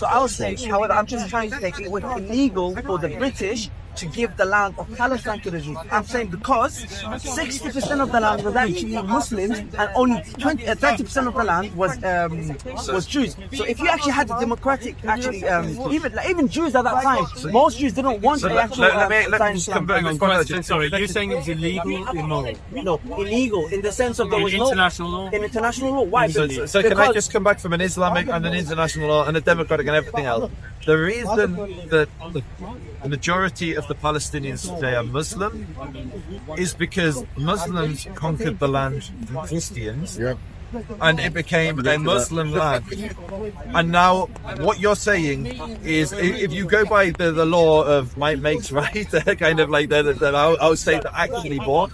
So I was saying, however, I'm just trying to say it was illegal for the British to give the land of Palestine to the Jews. I'm saying because 60% of the land was actually Muslims and only 30% of the land was Jews. So if you actually had a democratic, actually, even Jews at that time, most Jews didn't want to actually. Let me just come back. Sorry, you're saying it's illegal or immoral? No, illegal in the sense of there was international law. In international law. Why? So can I just come back from an Islamic and an international law and a democratic and everything else? The reason that the majority of the Palestinians today are Muslim is because Muslims conquered the land from Christians. Yep. And it became a Muslim land. And now what you're saying is, if you go by the law of might makes right, kind of like I would say that actually bought,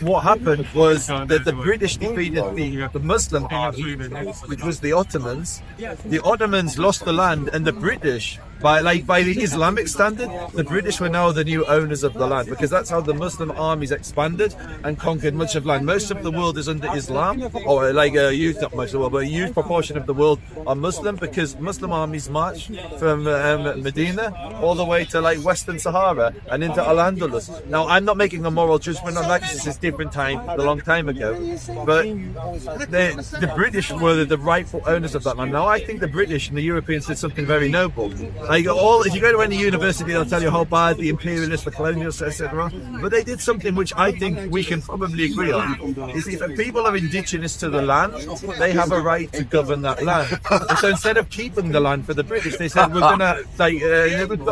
what happened was that the British defeated the Muslim army, which was the Ottomans. The Ottomans lost the land, and the British, by the Islamic standard, the British were now the new owners of the land, because that's how the Muslim armies expanded and conquered much of land. Most of the world is under Islam, or not most of the world, but a huge proportion of the world are Muslim, because Muslim armies march from Medina all the way to Western Sahara and into Al-Andalus. Now, I'm not making a moral judgment on that, because it's a different time, a long time ago, but the British were the rightful owners of that land. Now, I think the British and the Europeans did something very noble. If you go to any university, they'll tell you how bad the imperialists, the colonialists, etc. But they did something which I think we can probably agree on. Is if people are indigenous to the land, they have a right to govern that land. And so instead of keeping the land for the British, they said, we're going to,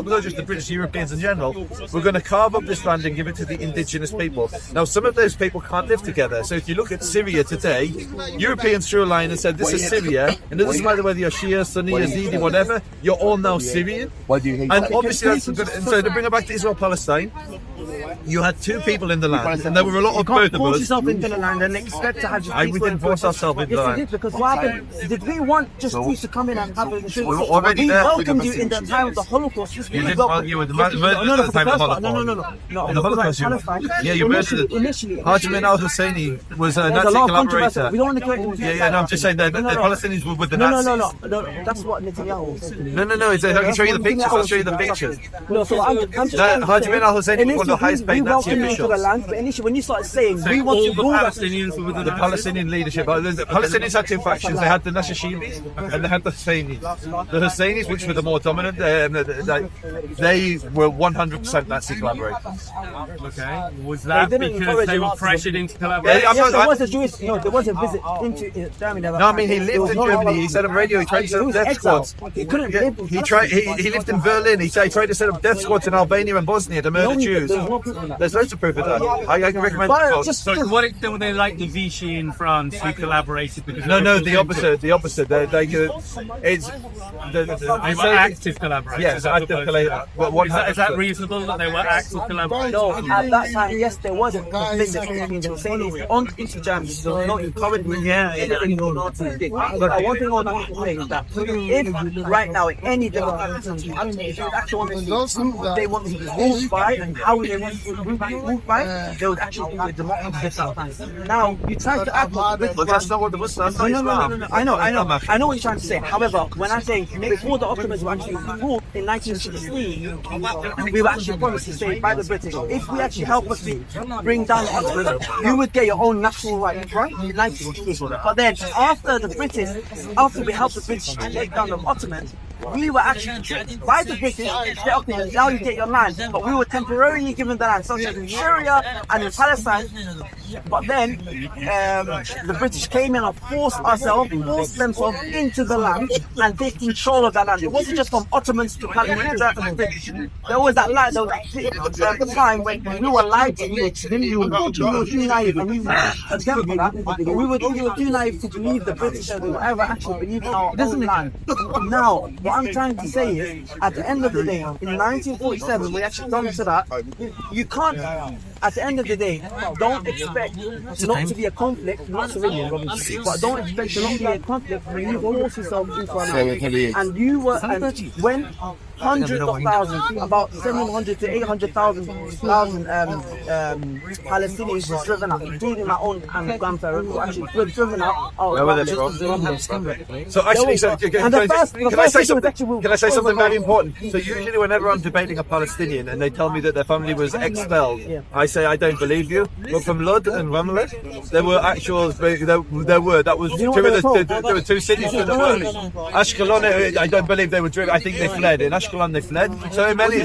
not just the British, Europeans in general, we're going to carve up this land and give it to the indigenous people. Now, some of those people can't live together. So if you look at Syria today, Europeans drew a line and said, this is Syria, and it doesn't matter whether you're Shia, Sunni, Yazidi, whatever, you're all now Syrian. And obviously that's good. And so to bring it back to Israel-Palestine, you had two people in the land, and there were a lot of both of us. Force yourself into the land and expect to have we didn't force ourselves into the land. Yes, because what happened? Did we want just Jews to come in and have a we were already there. welcomed you in the time of the Holocaust. You were murdered at the time of the Holocaust. No. In the Holocaust, you murdered. Initially. Haji al-Husseini was a Nazi collaborator. We don't want to go into no, I'm just saying that the Palestinians were with the Nazis. No, that's what Netanyahu said. No, I can show you the pictures. I'll show you the pictures. No, so I'm just Haji al-Husseini was one of the highest paid Nazi officials. The land, but initially when you started saying we want to the Palestinians were the Palestinian leadership, the Palestinians had two factions. They had the Nashashibis and they had the Husseinis. The Husseinis, which were the more dominant, they were 100% Nazi collaborators. Okay, was that because they were pressured into collaboration? There was a visit into Germany. No, I mean he lived in Germany. He set up radio. He tried to set up death squads. He couldn't live. He lived in Berlin. He tried to set up death squads in Albania and Bosnia to murder Jews. There's loads of proof of that. I can recommend it. So to what extent were they like the Vichy in France who collaborated? Because no, the opposite. They were active collaborators. Yes, active collaborators. Is that reasonable that they were active collaborators? No, at that time, yes, there was a conflict between the Husseinis on into Germany. So not encouragement. But one thing I want to say is that if right now in any democratic country, actually they want to be ruled by and how they want to be ruled by, they would actually do a democracy at that time. Now you try to act like but that's not what the Muslims. No. I know what you're trying to say. However, when I say before the Ottomans were actually ruled in 1963, we were actually promised to say by the British, if we actually help us to bring down the Ottomans, you would get your own national rights, right? In 1963. But then after we helped the British to take down the Ottomans, we were actually tricked by the British. Okay, now you get your land, but we were temporarily given the land, such as in Syria and in Palestine. But then the British came in and forced themselves into the land and take control of that land. It wasn't just from Ottomans to Palestine. There was that land, there was that time when we were lied to. We were too naive, and we were too naive to believe the British would ever actually believe in our own land. Now, what I'm trying to say is, at the end of the day, in 1947, we actually done to that. You can't at the end of the day, don't expect not to be a conflict, not civilian, obviously, but don't expect to not be a conflict when you force yourself into an conflict. And you were, and when hundreds of thousands, about 700 to 800,000 Palestinians were driven out, including my own grandparents, were actually driven out. Where were they from? So actually, can I say something very important? So usually whenever I'm debating a Palestinian and they tell me that their family was expelled, I say I don't believe you. But from Lud and Ramla, there were actual, there were two cities that were. Ashkelon, I don't believe they were driven. I think they fled. In Ashkelon they fled. So many.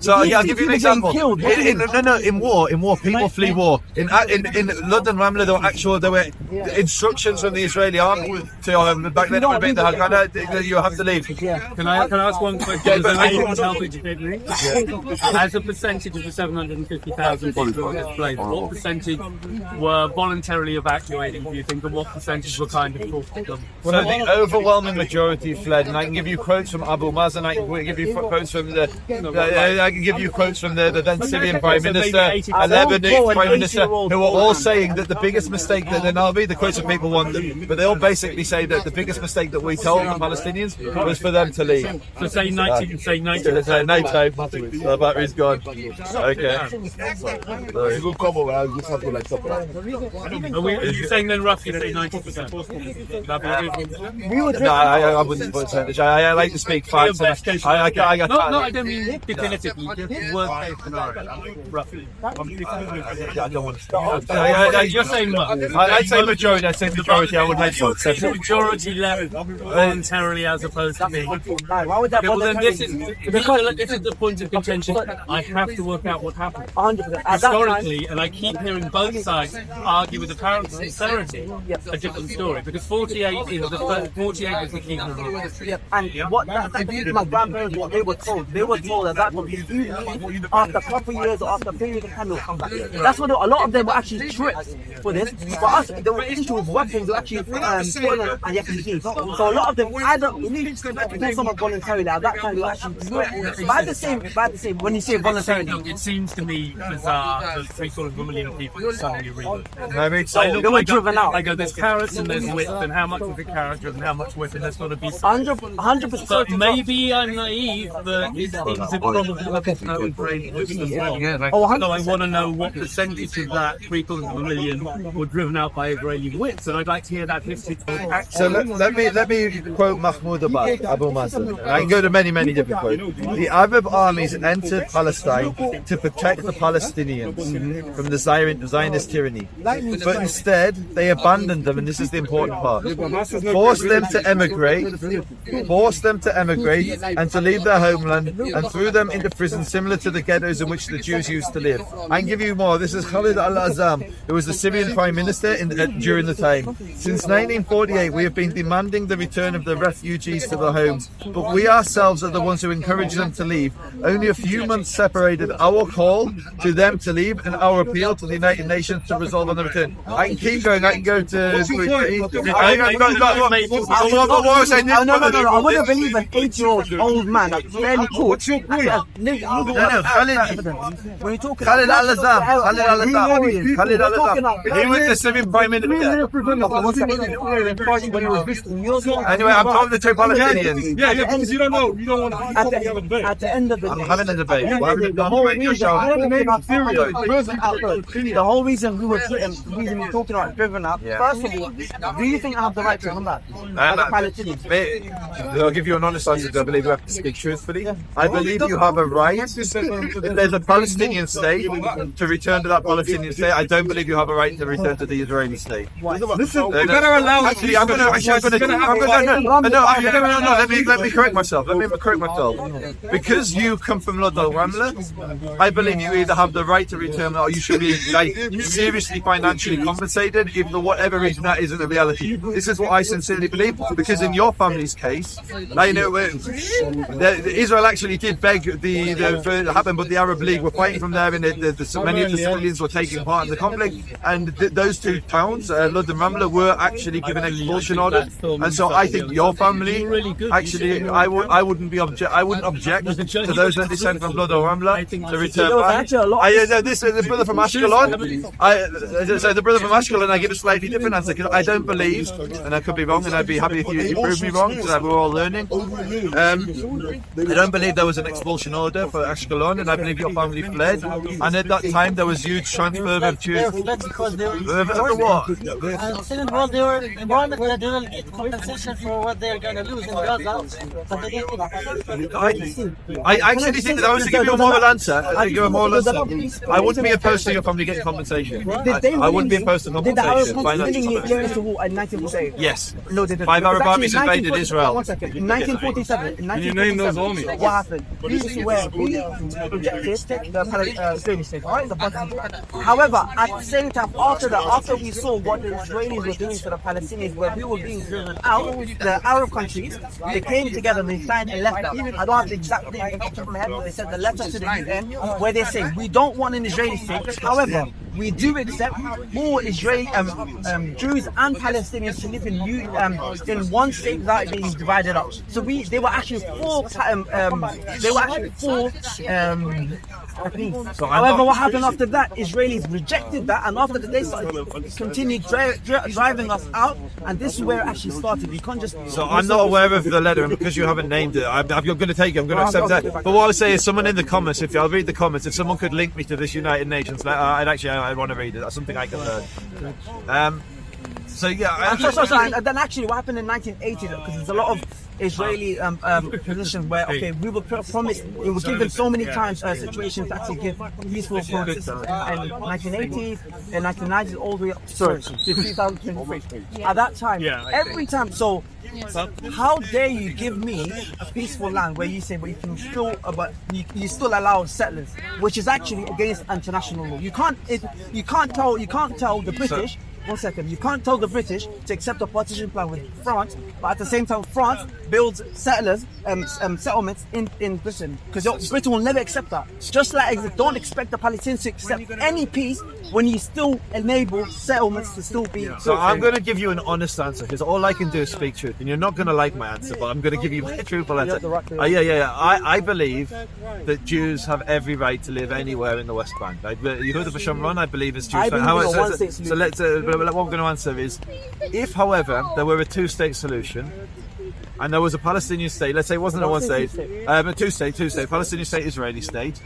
So yeah, I'll give you an example. In war, people flee war. In Lud and Ramla, there were instructions from the Israeli army to back then you have to leave. Can I ask one question? As a percentage of the 750,000 people displaced, what percentage were voluntarily evacuating, do you think, and what percentage were kind of forced to come? So the overwhelming majority fled, and I can give you quotes from Abu Mazen, I can give you quotes from the then Syrian Prime Minister, and Lebanese Prime Minister, who are all saying that the biggest mistake that then I'll be the quotes that people want, but they all basically say that the biggest mistake that we told the Palestinians was for them to leave. So say 90. No time. The battery's gone. Okay. Are you saying then roughly say 90%? No, I wouldn't put a percentage. I like to speak facts. No, I don't mean definitively. Just worst case scenario, roughly. I don't want to start. You're saying what? I'd say majority. I would make sure. Majority left voluntarily as opposed to me. Why would that bother? This is the point of contention. I have to work out what happened. 100%. Historically, and I keep hearing both sides argue with apparent sincerity a different story, because 48 is the key to the rule. And what my grandparents, what they were told at that point, if you leave after a couple of years or after a period of time, you'll come back. That's what a lot of them were actually tricked for this. For us, there were issues with weapons were actually put on and you have to leave. So a lot of them either leave someone voluntarily at that time, you actually by the same, when you say voluntarily, it seems to me bizarre that 750 million people suddenly reload. They were driven out. I go, there's carrots and there's width, and how much is the carrot and how much width, and there's got to be 100%. But maybe I'm naive, but it seems to probably look at no brain width as well. So I want to know what percentage of that 750 million were driven out by Israeli widths, and I'd like to hear that history. So let me quote Mahmoud Abu Mazen. I can go to many different quotes. The Arab armies entered Palestine to protect the Palestinians from the Zionist tyranny, but instead they abandoned them, and this is the important part. Forced them to emigrate, and to leave their homeland, and threw them into prison similar to the ghettos in which the Jews used to live. I can give you more. This is Khalid al-Azam, who was the Syrian Prime Minister during the time. Since 1948, we have been demanding the return of the refugees to their homes, but we ourselves are the ones who encouraged them to leave. Only a few months separated our call to them to leave and our appeal to the United Nations to resolve on the return. I can keep going. I can go to... No, I wouldn't believe an 8-year-old old man that's fairly cool. When you're talking Khalid al-Azam. He was the Syrian Prime Minister. Anyway, I'm talking to two Palestinians. Yeah, because you don't know. You don't want to have a debate. At the end of the day, I'm having a debate. the whole reason we were talking about driven up. First of all, do you think I have the right to come back as a Palestinian? I'll give you an honest answer. I believe you have to speak truthfully. I believe you have a right, if there's a Palestinian state, to return to that Palestinian state. I don't believe you have a right to return to the Israeli state. Listen, you better allow. Actually, let me correct myself. Because you come from Lod al-Ramla, I believe you either have the right to return or you should be seriously financially compensated if for whatever reason that isn't a reality. This is what I sincerely believe, because in your family's case, I know Israel actually did beg for it to happen, but the Arab League were fighting from there, and many of the civilians were taking part in the conflict, and those two towns, Lod and Ramla, were actually given expulsion orders. And so I think your family, actually, I wouldn't object to those that descend from Lod or Ramla to return back. actually a lot. This the brother from Ashkelon. So the brother from Ashkelon, I give a slightly different answer because I don't believe, and I could be wrong, and I'd be happy if you prove me wrong because we're all learning. I don't believe there was an expulsion order for Ashkelon, and I believe your family fled. And at that time, there was huge transfer of Jews. Because they were What? Second of all, they were warned that they will get compensation for what they're going to lose in Gaza. But they didn't. I actually think that I was to give you a moral answer. I wouldn't be opposed to your family getting compensation. I wouldn't be opposed to Did the Arab compensation. countries willingly go into war in 1948? Yes. No, they didn't. 5 Arab Because armies actually invaded Israel. One second. In 1947, you name those armies? what happened? This is where we rejected the Israeli state. Alright, the bottom. However, at the same time, after we saw what the Israelis were doing to the Palestinians, where we were being driven out, the Arab countries, they came together and they signed a letter. I don't have the exact thing off the top of my head, but they said the letter to the UN where they say we don't want an Israeli state. However, we do accept more Israeli Jews and Palestinians to live in one state without being divided up. So they were actually for however, what happened after that? Israelis rejected that, and after that they continued driving us out, and this is where it actually started. You can't just. So I'm not aware of the letter, and because you haven't named it, I'm going to take it. I'm going to accept that. But what I would say is, someone in the comments, I'll read the comments. If someone could link me to this United Nations letter, I'd want to read it. That's something I can learn. So yeah, and then actually what happened in 1980, because there's a lot of Israeli positions where we were promised, we were given so many times situations to actually give peaceful protests in 1980s and 1990s all the way up to 2023. At that time, every time. So how dare you give me a peaceful land where you say, but you can still, but you still allow settlers, which is actually against international law. You can't tell the British. One second, you can't tell the British to accept a partition plan with France, but at the same time France builds settlers, settlements in Britain, because Britain will never accept that. Just like don't expect the Palestinians to accept any peace when you still enable settlements to still be. So I'm going to give you an honest answer, because all I can do is speak truth, and you're not going to like my answer, but I'm going to give you my truthful answer. I believe that Jews have every right to live anywhere in the West Bank. Yehuda v'Shamron, I believe is Jewish. So let's. What I'm going to answer is, if, however, there were a two-state solution, and there was a Palestinian state, let's say it wasn't a one-state, a two-state, Palestinian state, Israeli state,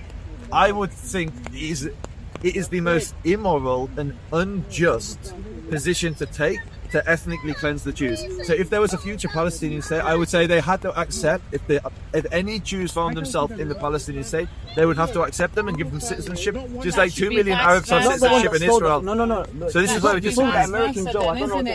I would think it is the most immoral and unjust position to take to ethnically cleanse the Jews. So if there was a future Palestinian state, I would say they had to accept, if any Jews found themselves in the Palestinian state, they would have to accept them and give them citizenship, just like 2 million Arabs have citizenship in Israel. No. So this is where we just... American Joe, I don't know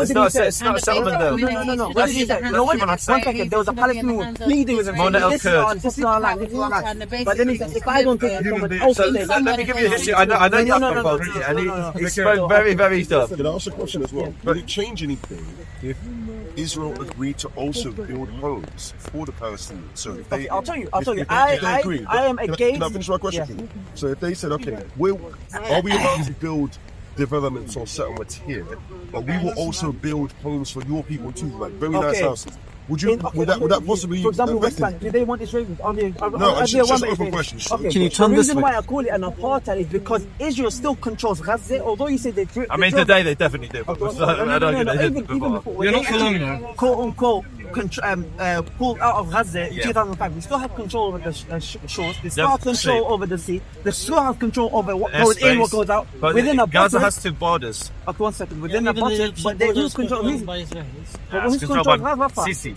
It's not a settlement though. No. What did he say? One second, there was a Palestinian pleading with him. This is our land. But then he said, if I don't take it, someone else will take it. Let me give you a history. I know you have about it, and he spoke very, very tough. Can I ask a question as well? Would it change anything if Israel agreed to also build homes for the Palestinians? So if they, I'll tell you. I agree. I am against. Can I finish my question? Yeah. So if they said, okay, are we allowed to build developments or settlements here, but we will also build homes for your people too, like very nice houses? Would that possibly? For example, West Bank, do they want Israelis? No, it's just an open question. Okay. The reason why I call it an apartheid is because Israel still controls Gaza, although you say they. Today they definitely do. Even before, you're not for long now. Quote unquote. Pulled out of Gaza in 2005. We still have control over the shores. They still have control over the sea. They still have control over what goes in, what goes out. But within a Gaza has 2 borders. Okay, 1 second. Within the budget, but they lose control. Who's control Rafah? Sisi.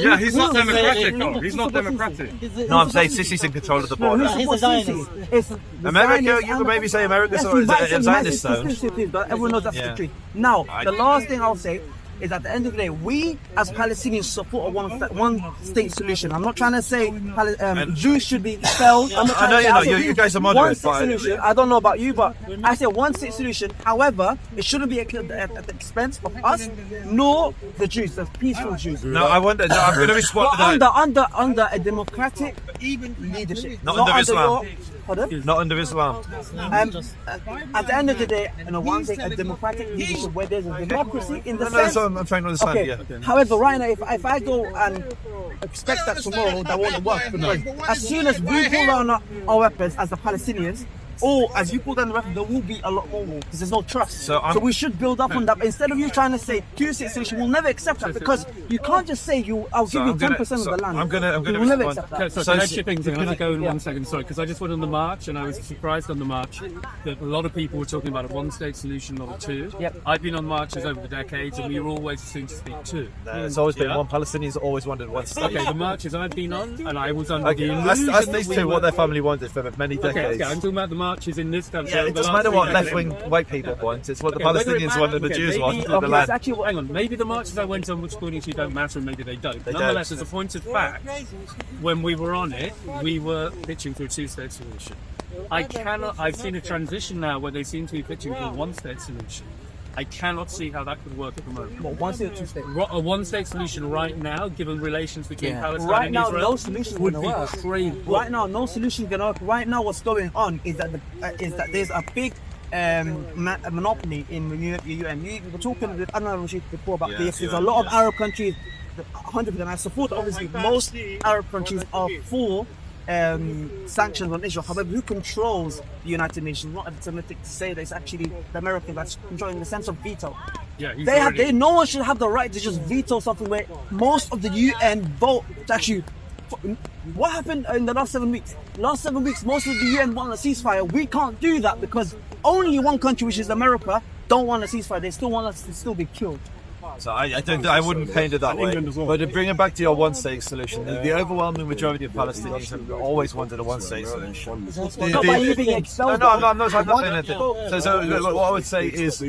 Yeah, he's not democratic though. He's not democratic. No, I'm saying Sisi's in control of the border. He's a Zionist. America, you could maybe say America's a Zionist zone. But everyone knows that's the truth. Now, the last thing I'll say is at the end of the day, we as Palestinians support a one-state solution. I'm not trying to say Jews should be expelled. I know you guys are moderate. One-state solution. I don't know about you, but I say one-state solution. However, it shouldn't be at the expense of us, nor the Jews, the peaceful Jews. No, I'm going to respond to that. Under a democratic leadership. Not under Islam. Pardon? Not under Islam. At the end of the day, one thing, a democratic leadership where there's a democracy in the No, sense. so I'm trying to understand. Okay. Yeah. However, right now, if I go and expect that tomorrow, that won't work. Because as soon as we pull down our weapons as the Palestinians, or as you pull down the weapons, there will be a lot more because there's no trust. So we should build up on that. But instead of you trying to say two-state solution, we'll never accept that because you can't just say I'll give you 10% of the land. I'm gonna we'll never accept that. Okay, so can I chip in? Can I go in 1 second? Sorry, because I just went on the march and I was surprised on the march that a lot of people were talking about a one-state solution, not a two. Yep. I've been on marches over the decades and we were always assumed to speak two. It's always been one. Palestinians always wanted one state. Okay, the marches I've been on, and I was under the illusion Ask these that two we what were... their family wanted for many decades. Okay, I'm talking about the marches in this country. Yeah, it doesn't matter what left-wing white people want. It's what the Palestinians want and the Jews want. The land. Actually, hang on, maybe the marches I went on, which according to you don't matter, and maybe they don't. Nonetheless, as a point of fact, when we were on it, we were pitching for a two-state solution. I've seen a transition now where they seem to be pitching for a one-state solution. I cannot see how that could work at the moment. well, one state or two state. A one-state solution right now, given relations between Palestine Right and now, Israel, no solution would gonna be work. crazy. Right now, no solution gonna work. Right now, what's going on is that there's a big monopoly in the UN. We were talking with Anna Rashid before about this. There's a lot of Arab countries, 100%. I support, obviously, most Arab countries are for sanctions on Israel. However, who controls the United Nations? Not anti-Semitic to say that it's actually the Americans that's controlling the sense of veto. Yeah, No one should have the right to just veto something where most of the UN vote to actually. What happened in the last 7 weeks? Last 7 weeks, most of the UN want a ceasefire. We can't do that because only one country, which is America, don't want a ceasefire. They still want us to still be killed. So I wouldn't paint it that way. But to bring it back to your one-state solution, the overwhelming majority of Palestinians have always wanted a one-state solution. Not by you being expelled. No, I'm not saying anything. So what I would say is,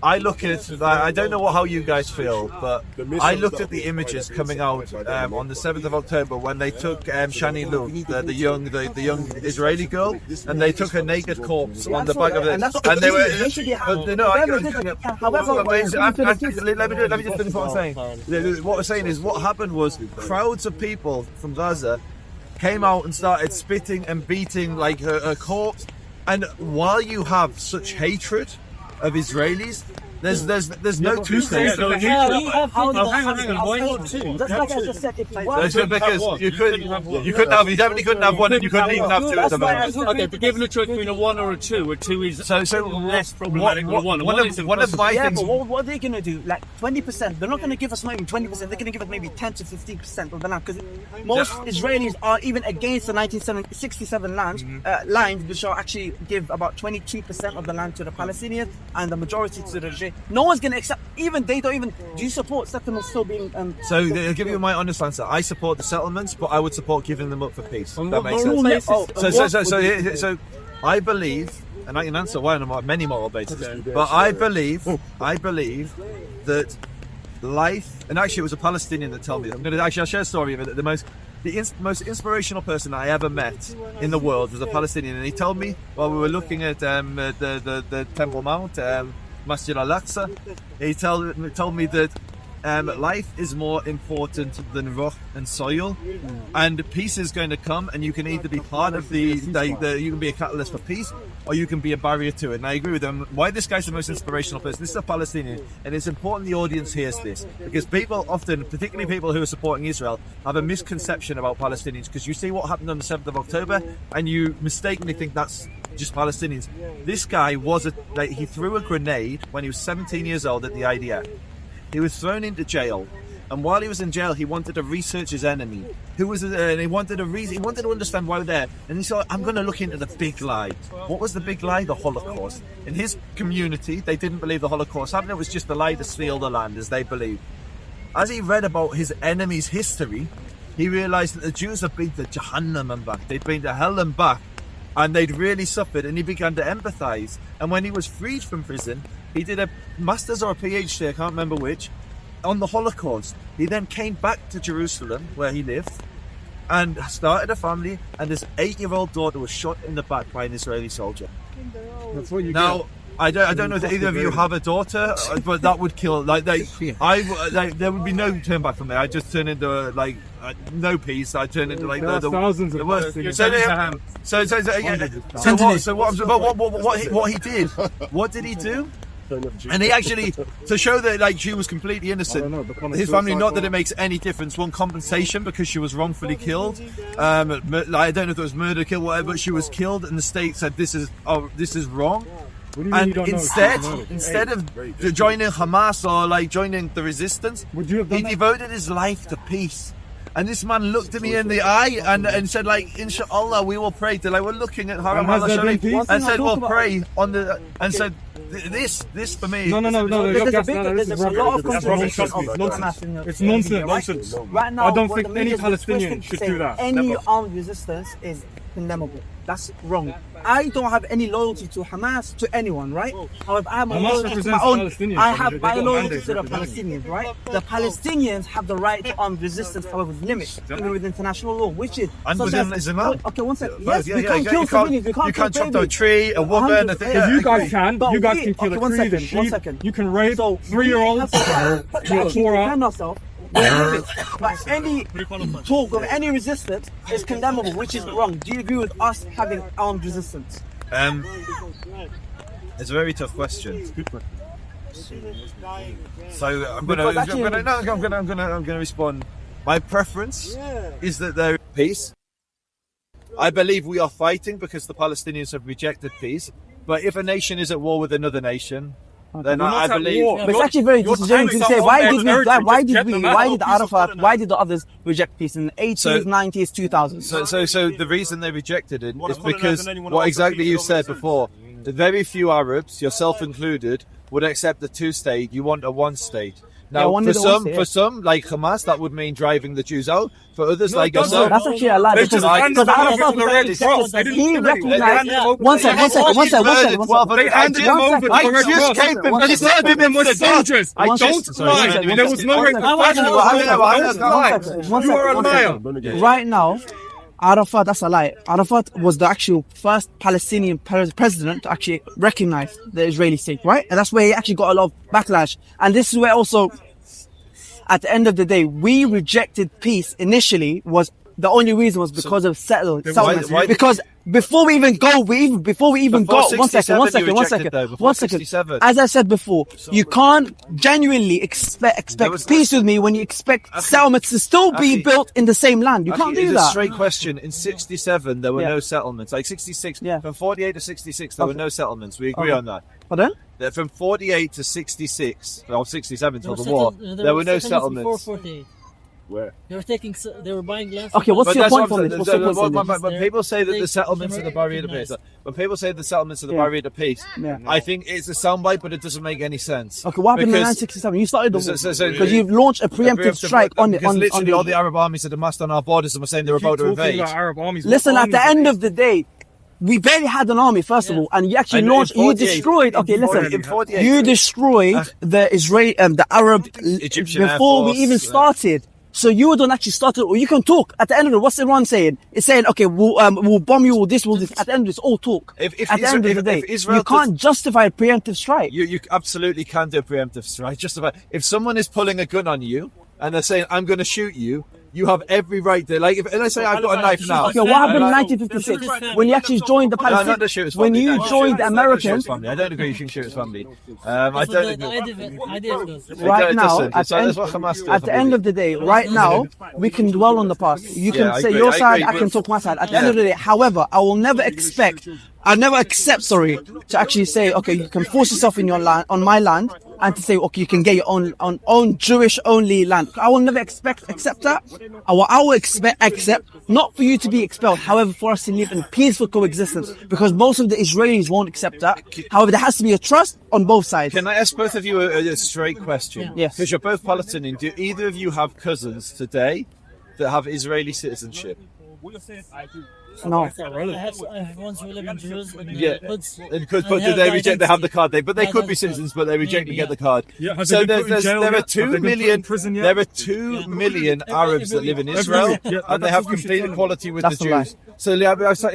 I look at, I don't know how you guys feel, but I looked at the images coming out on the 7th of October when they took Shani Lu, the young Israeli girl, and they took her naked corpse on the back of it, and they were. Let me just finish what I'm saying. What I'm saying is, what happened was crowds of people from Gaza came out and started spitting and beating like a corpse. And while you have such hatred of Israelis, there's no two states. That's like I just said. Because you definitely couldn't have one, and you couldn't even have two at the moment. Okay, but given a choice between a one or a two is so less problematic than a one. One of my things. But what are they going to do? Like 20%? They're not going to give us not even 20%. They're going to give us maybe 10 to 15% of the land because most Israelis are even against the 1967 lines, which are actually give about 22% of the land to the Palestinians and the majority to the regime. No one's going to accept. Even they don't even. Do you support settlements still being? So I'll give you my honest answer. I support the settlements, but I would support giving them up for peace. That makes sense. So I believe, and I can answer why on many moral bases. But I believe that life, and actually it was a Palestinian that told me. I'll share a story of it. The most inspirational person I ever met in the world was a Palestinian, and he told me while we were looking at the Temple Mount. Masjid al-Aqsa, he told me that life is more important than rock and soil, and peace is going to come, and you can either be part of you can be a catalyst for peace, or you can be a barrier to it. And I agree with them. Why this guy's the most inspirational person? This is a Palestinian, and it's important the audience hears this, because people often, particularly people who are supporting Israel, have a misconception about Palestinians, because you see what happened on the 7th of October, and you mistakenly think that's just Palestinians. This guy he threw a grenade when he was 17 years old at the IDF. He was thrown into jail, and while he was in jail, he wanted to research his enemy, and he wanted to understand why we're there. And he said, "I'm going to look into the big lie." What was the big lie? The Holocaust. In his community, they didn't believe the Holocaust happened. It was just a lie to steal the land, as they believed. As he read about his enemy's history, he realised that the Jews had been to Jahannam and back. They'd been to hell and back, and they'd really suffered. And he began to empathise. And when he was freed from prison, he did a master's or a PhD, I can't remember which, on the Holocaust. He then came back to Jerusalem, where he lived, and started a family, and his 8-year-old daughter was shot in the back by an Israeli soldier. That's what you Now, I don't know if either of you have a daughter, but that would kill. Like there would be no turn back from there. I just turn into no peace. I turn into like the thousands of worst. What he did? What did he do? And he actually, to show that like she was completely innocent, his family, not that it makes any difference, won compensation because she was wrongfully killed. I don't know if it was murder, kill, whatever, but she was killed, and the state said this is wrong. And instead of joining Hamas or like joining the resistance, he devoted his life to peace. And this man looked at me in the eye and said, like, Inshallah, we will pray. They're like, we're looking at Haram al-Sharif and said, we'll pray on the, and said, this for me. No. There's a lot of contradiction of it's nonsense. Right now, I don't think any Palestinian should do that. Any armed resistance is condemnable. That's wrong. I don't have any loyalty to Hamas, to anyone, right? However, I have my loyalty to my own. I have my loyalty to the Palestinians, right? The Palestinians have the right to armed resistance, however, with limits, even with international law, which is okay, one second. Yes, we can't kill civilians. We can't chop down a tree, a woman. You guys can kill a tree. One second. You can rape 3-year-olds. Defend ourselves. But any talk of any resistance is condemnable, which is wrong. Do you agree with us having armed resistance? It's a very tough question. So I'm gonna respond. My preference is that there is peace. I believe we are fighting because the Palestinians have rejected peace. But if a nation is at war with another nation, then I believe. But it's actually very disingenuous to say why did Arafat, why did the others reject peace in the 80s, 90s, 2000s? So the reason they rejected it is because what exactly you said before. The very few Arabs, yourself included, would accept the 2-state. You want a 1-state. Now, for some, like Hamas, that would mean driving the Jews out. For others, like yourself, that's actually a lie. Because Arafat, he recognized. One second. They handed him over to the Red Cross. They stabbed him with soldiers. Don't lie. There was no Red Cross. You are a liar. Right now, Arafat, that's a lie. Arafat was the actual first Palestinian president to actually recognize the Israeli state, right? And that's where he actually got a lot of backlash. And this is where also, at the end of the day, we rejected peace initially was the only reason was because of settlements. Because before we even go, one second. As I said before, you can't genuinely expect peace with me when you expect settlements to still be built in the same land. You can't do that. It's a straight question. In 67, there were no settlements. Like 66, from 48 to 66, there were no settlements. We agree on that. Pardon? From 48 to 66, or 67 till the war, there were no settlements. Where? They were buying land. Okay, what's your point from this? When people say that the settlements are the barrier to peace, I think it's a soundbite, but it doesn't make any sense. Okay, what happened in 1967? You started the war because you've launched a preemptive strike on literally all the Arab armies that amassed on our borders and were saying they were about to invade. Listen, at the end of the day, we barely had an army, first of all, and you actually launched. You destroyed. Okay, listen. You destroyed the Israeli, the Arab Egyptian before we even started. So you don't actually start it, or you can talk. At the end of it, what's Iran saying? It's saying, okay, we'll bomb you, we'll this. At the end of it, it's all talk. At the end of the day, you can't justify a preemptive strike. You absolutely can do a preemptive strike. If someone is pulling a gun on you and they're saying, I'm going to shoot you, you have every right to, like, if let's say I've got a knife now. Okay, what happened in 1956 when you actually joined the Palestinians? When you joined the Americans? I don't agree you can shoot his family. I don't agree. Right now, at the end of the day, right now, we can dwell on the past. You can say your side, I can talk my side. At the end of the day, however, I will never accept, to actually say, okay, you can force yourself in your land, on my land, and to say, okay, you can get your own Jewish only land. I will never accept that. I will accept not for you to be expelled, however, for us to live in peaceful coexistence, because most of the Israelis won't accept that. However, there has to be a trust on both sides. Can I ask both of you a straight question? Yes. Because you're both Palestinian. Do either of you have cousins today that have Israeli citizenship? No. I have ones who live in Jews. Yeah. Hoods. And but do they reject? They have the card. But they could be citizens, but they reject to get the card. Yeah, So there are 2 million. There are 2 million Arabs that live in Israel, and they have complete equality with the Jews. So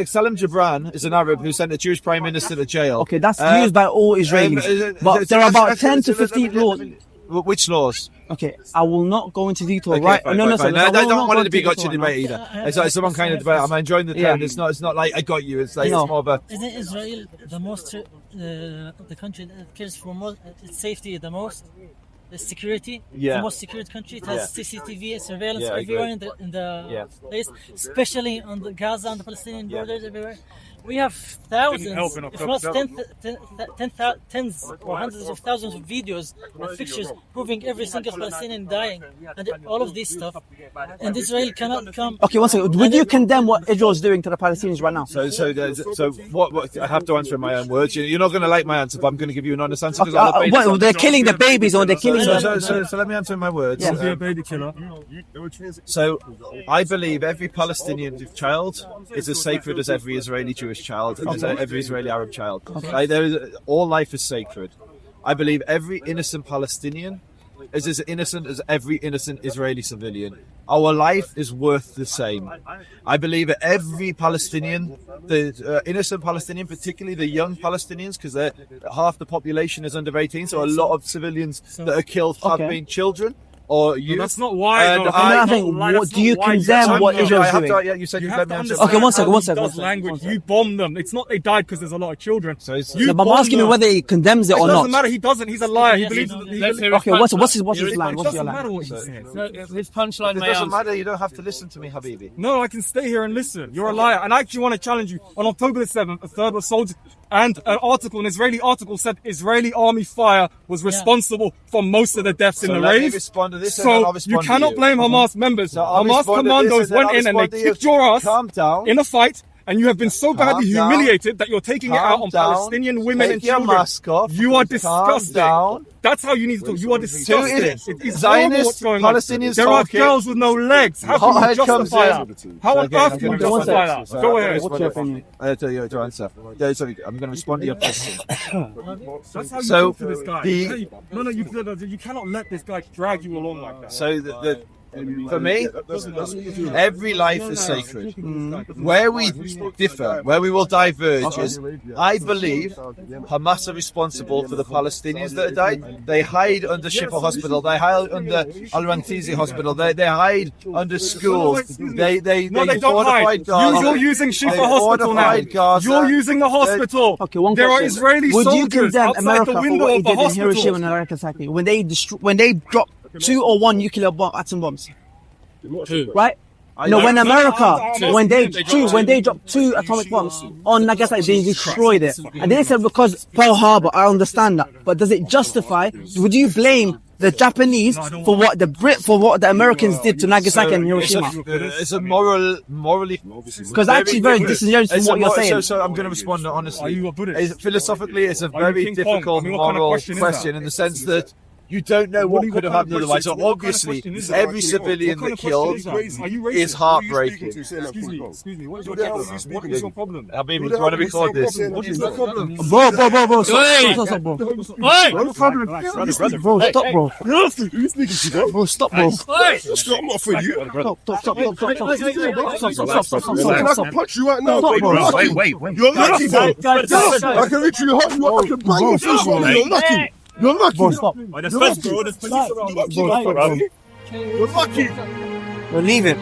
Salam Gibran is an Arab who sent a Jewish prime minister to jail. Okay, that's used by all Israelis. But there are about 10 to 15 laws. Which laws? Okay, I will not go into detail. Okay, Right? fine, No, fine. I I don't will want not it to be go a into gotcha detail debate either. It's some kind of debate. I'm enjoying the tone. It's not like I got you. It's like No. it's more of a. Isn't Israel the most, the country that cares for most, its safety the most? The security, Yeah. the most secure country. It has Yeah. CCTV surveillance Yeah, I everywhere agree. in the Yeah. place, especially on the Gaza and the Palestinian Yeah. borders everywhere. We have thousands, help in if not tens or hundreds of thousands of videos and pictures proving every single Palestinian dying, and all of this stuff. And Israel cannot come. Okay, one second. Would you condemn what Israel is doing to the Palestinians right now? So what? I have to answer in my own words. You're not going to like my answer, but I'm going to give you an honest answer. 'Cause I'll debate What, it. they're killing the babies or they're killing the... So let me answer in my words. Yeah. Be a baby killer. So I believe every Palestinian child is as sacred as every Israeli Jewish child, and as every Israeli Arab child. Like, all life is sacred. I believe every innocent Palestinian is as innocent as every innocent Israeli civilian. Our life is worth the same. I believe that every Palestinian, the innocent Palestinian, particularly the young Palestinians, because half the population is under 18, so a lot of civilians that are killed have been children or youth. That's not why. And no, I- I think, what do you condemn what Israel's doing? Yeah, you said You you have let to me answer. understand Okay, one second, how one he second, does one second, language. one second. You bomb them. It's not they died because there's a lot of children. So it's- You No, but I'm bomb asking you them. whether he condemns it It or doesn't not. matter. He doesn't. He's a liar. He Yes, believes. yes, He let's believes Okay, what's his line? it What's your doesn't line? matter what he says. His punchline It may doesn't answer. matter. You don't have to listen to me, Habibi. No, I can stay here and listen. You're a liar. And I actually want to challenge you. On October the 7th, a third was sold, and an Israeli article said Israeli army fire was responsible for most of the deaths in the let me raids. respond to this and then I'll So respond you to cannot you. blame Hamas members. So I'll Hamas respond to this commandos and then went I'll in and they respond to you. kicked your ass Calm down. in a fight. And you have been so badly Calm down. humiliated that you're taking it out on Calm down. Palestinian women Take and your children. mask off. You are Calm disgusting. down. That's how you need to talk. You are disgusting. It is horrible Zionist what's going on. Palestinians There are talking. girls with no legs. How can Hothead you comes justify in. that? How on Okay, earth I'm can you gonna justify respond. that? Go ahead. What's your opinion? To answer. Yeah, sorry, I'm going to respond to your question. That's how you So, talk to this guy. the- No, you cannot let this guy drag you along like that. So for me, every life is sacred. Where we differ, where we will diverge is, I believe Hamas are responsible for the Palestinians that have died. They hide under Shifa Hospital. They hide under Al-Rantizi Hospital. They hide under schools. They No, they don't fortified hide. Gaza. You're using Shifa They Hospital now. fortified Gaza. You're using the hospital. Okay, one There are question. Israeli Would you soldiers condemn outside America the for window what he of the did in Hiroshima hospital. and Nagasaki when they dropped 2 or 1 nuclear atom bombs? Right? No, when they dropped 2 atomic bombs on Nagasaki, they destroyed it. And they said because Pearl Harbor, I understand that. But does it justify, would you blame the Japanese for what the Americans did to Nagasaki and Hiroshima? It's a morally. Because actually very disingenuous from what you're saying. So I'm going to respond honestly. Are you a Buddhist? Philosophically, it's a Are you very King Kong? difficult I mean, what kind of moral question is that? question in the sense that you don't know what could have happened otherwise. So obviously, every civilian that killed is heartbreaking. Excuse me. What is your problem? What is your problem? Habibi, do you want to record this? What is the problem? Bro, Hey! stop, bro. Hey! Bro, stop, bro. Who's speaking to you, Bro, stop, bro. Hey! I'm not for you. Stop. I can punch you right now. Stop, bro. Wait. You're lucky, bro. I can literally hurt you. I can bang your face, bro. You're lucky. You're lucky. Bro, stop. You're lucky. You're lucky. Bro, leave it.